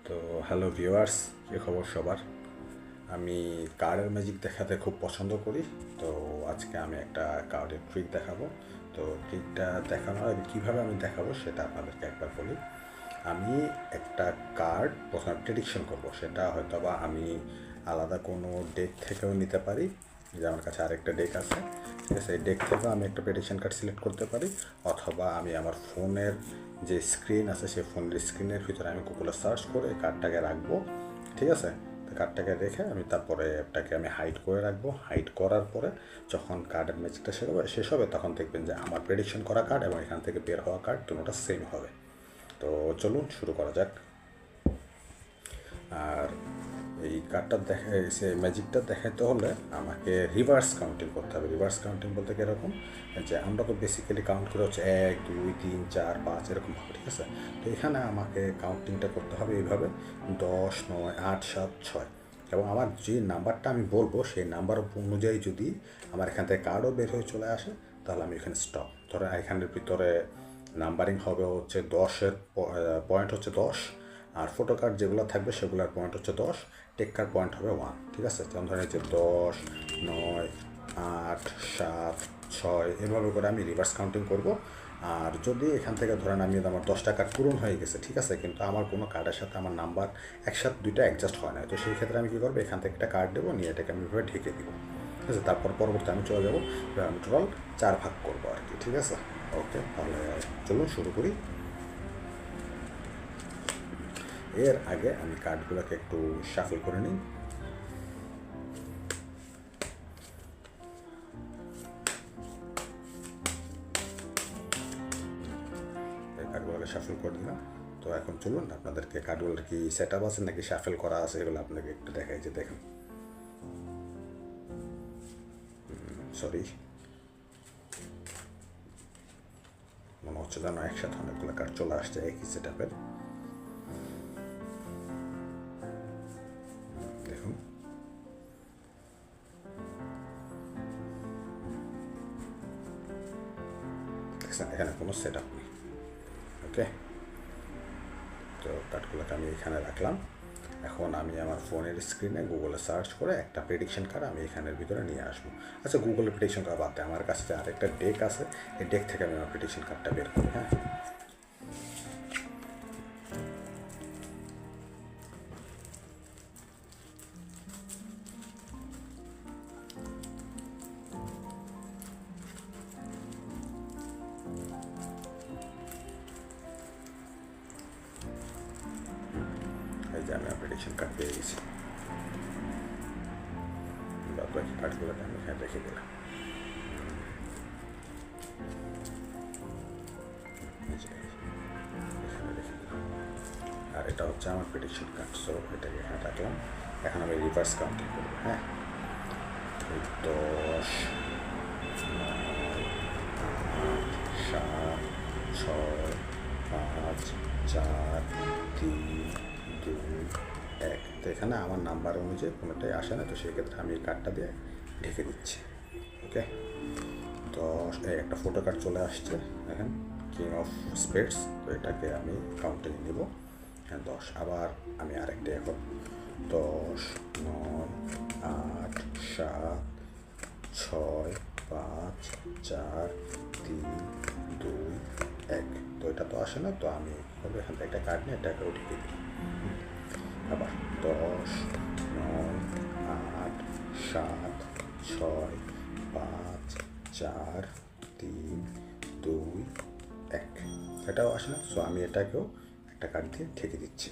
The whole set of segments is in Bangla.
তো হ্যালো ভিউয়ার্স, কী খবর সবার? আমি কার্ডের ম্যাজিক দেখাতে খুব পছন্দ করি। তো আজকে আমি একটা কার্ডের ট্রিক দেখাবো। তো ট্রিকটা দেখানোর আগে কীভাবে আমি দেখাবো সেটা আপনাদেরকে একবার বলি। আমি একটা কার্ড প্রথমে প্রেডিকশন করব, সেটা হয়তো বা আমি আলাদা কোনো ডেক থেকেও নিতে পারি, যে আমার কাছে আরেকটা ডেক আছে, ঠিক আছে, এই ডেক থেকেও আমি একটা প্রেডিকশন কার্ড সিলেক্ট করতে পারি, অথবা আমি আমার ফোনের যে স্ক্রিন আছে সেই ফোনের স্ক্রিনের ভিতরে আমি গুগলে সার্চ করে এই কার্ডটাকে রাখবো, ঠিক আছে। তো কার্ডটাকে রেখে আমি তারপরে এটাকে আমি হাইড করে রাখবো। হাইড করার পরে যখন কার্ডের ম্যাজিকটা শেষ হবে তখন দেখবেন যে আমার প্রেডিকশন করা কার্ড এবং এখান থেকে বের হওয়া কার্ড দুটোটা সেম হবে। তো চলুন শুরু করা যাক। আর এই কার্ডটা সে ম্যাজিকটা দেখাতে হলে আমাকে রিভার্স কাউন্টিং করতে হবে। রিভার্স কাউন্টিং বলতে কীরকম, যে আমরা তো বেসিক্যালি কাউন্ট করে হচ্ছে 1 2 3 4 5 এরকম হবে, ঠিক আছে। তো এখানে আমাকে কাউন্টিংটা করতে হবে এইভাবে 10 9 8 7 6, এবং আমার যে নাম্বারটা আমি বলবো সেই নাম্বার অনুযায়ী যদি আমার এখান থেকে কার্ডও বের হয়ে চলে আসে তাহলে আমি এখানে স্টপ। ধরো এখানের ভিতরে নাম্বারিং হবে হচ্ছে 10-এর পয়েন্ট হচ্ছে 10, আর ফটো কার্ড যেগুলো থাকবে সেগুলোর পয়েন্ট হচ্ছে 10, টেক্কার পয়েন্ট হবে 1, ঠিক আছে। যেমন ধরেন যে 10 9 8 7 6 এভাবে করে আমি রিভার্স কাউন্টিং করব। আর যদি এখান থেকে ধরেন আমি আমার 10টা কার্ড পূরণ হয়ে গেছে, ঠিক আছে, কিন্তু আমার কোনো কার্ডের সাথে আমার নাম্বার একসাথে দুইটা অ্যাডজাস্ট হয় না, তো সেই ক্ষেত্রে আমি কী করবো, এখান থেকে একটা কার্ড দেবো, নিয়ে এটাকে আমি এভাবে ঢেকে দিব, ঠিক আছে। তারপর পরবর্তী আমি চলে যাবো, আমি টোটাল 4 ভাগ করবো আর কি, ঠিক আছে। ওকে, তাহলে চলুন শুরু করি। এর আগে আমি কার্ডগুলোকে একটু শাফল করে নিই। কার্ডগুলোকে শাফল করে দিলাম। তো এখন চলুন আপনাদেরকে কার্ডগুলোর কি সেট আপ আছে নাকি শাফল করা আছে এগুলো আপনাকে একটু দেখাই, যে দেখেন। সরি, মনে হচ্ছে যেন একসাথে অনেকগুলো কার্ড চলে আসছে একই সেট আপের। দেখুন, এখানে কোনো সেট আপ নেই। ওকে, তো কার্ডগুলোকে আমি এখানে রাখলাম। এখন আমি আমার ফোনের স্ক্রিনে গুগলে সার্চ করে একটা প্রেডিকশন কার্ড আমি এখানের ভিতরে নিয়ে আসবো। আচ্ছা, গুগলে প্রেডিকশন কার্ড বাদ দেয়, আমার কাছে আরেকটা ডেক আছে, এই ডেক থেকে আমি আমার প্রেডিকশন কার্ডটা বের করি। হ্যাঁ, এই যে আমি আমার প্রেডিকশন কার্ড পেয়ে গেছি। বাকি কার্ডগুলোকে আমি এখানে রেখে দিলাম। এখানে রেখে দিলাম, আর এটা হচ্ছে আমার প্রেডিকশন কার্ড। সো এটাকে এখানে রাখলাম। এখন আমি রিভার্স কাউন্টিং করবো। হ্যাঁ, 10 9 8 7 6 5 4 3 2 1। তো এখানে আমার নাম্বার অনুযায়ী কোনোটাই আসে না, তো সেক্ষেত্রে আমি এই কার্ডটা দিয়ে ঢেকে দিচ্ছি। ওকে, 10 একটা ফটো কার্ড চলে আসছে, দেখেন, কিং অফ স্পেডস। তো এটাকে আমি কাউন্টে নিব। হ্যাঁ, 10। আবার আমি আরেকটা এখন 10 9 8 7 6 5 4 3 2 1। তো এটা তো আসে না, তো আমি এখান থেকে একটা কার্ড নিয়ে এটাকে উঠিয়ে দিই। আবার 10 9 8 7 6 5 4 3 2 1। এটাও আসে না, সো আমি এটাকেও একটা কার্ড দিয়ে ঢেকে দিচ্ছি।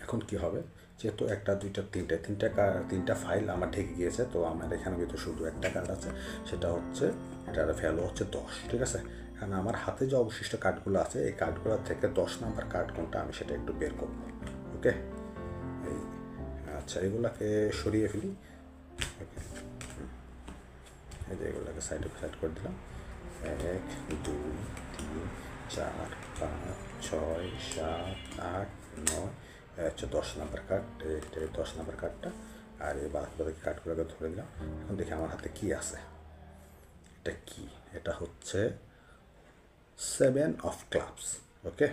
এখন কি হবে, যেহেতু একটা দুইটা তিনটা ফাইল আমার ঢেকে গিয়েছে, তো আমার এখানে ভিতরে শুধু একটা কার্ড আছে, সেটা হচ্ছে এটার ভ্যালু হচ্ছে 10, ঠিক আছে। এখন আমার হাতে যে অবশিষ্ট কার্ডগুলো আছে এই কার্ডগুলো থেকে 10 নাম্বার কার্ড কোনটা আমি সেটা একটু বের করব। ওকে, এই আচ্ছা, এগুলাকে সরিয়ে ফেলি। ওকে, এই যে এগুলোকে সাইড করে দিলাম। 1 2 3 4 5 6 7 8 9 হচ্ছে 10 নাম্বার কার্ড। এটা 10 নাম্বার কার্ডটা, আর এই বাকি কার্ডগুলোকে ধরে দিলাম। এখন দেখি আমার হাতে কি আছে। এটা কি, এটা হচ্ছে 7 অফ ক্লাবস। ওকে,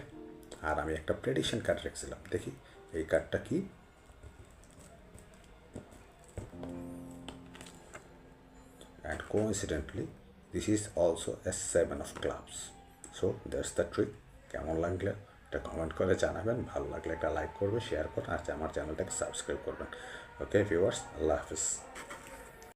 আর আমি একটা প্রেডিকশন কার্ড রেখেছিলাম, দেখি এই কার্ডটা কি। And coincidentally this is also a 7 of clubs. So that's the trick. কেমন লাগলে এটা কমেন্ট করে জানাবেন, ভালো লাগলে একটা লাইক করবে, শেয়ার করবেন, আর আমার চ্যানেলটাকে সাবস্ক্রাইব করবেন। ওকে ভিউয়ার্স, আল্লাহ হাফিজ।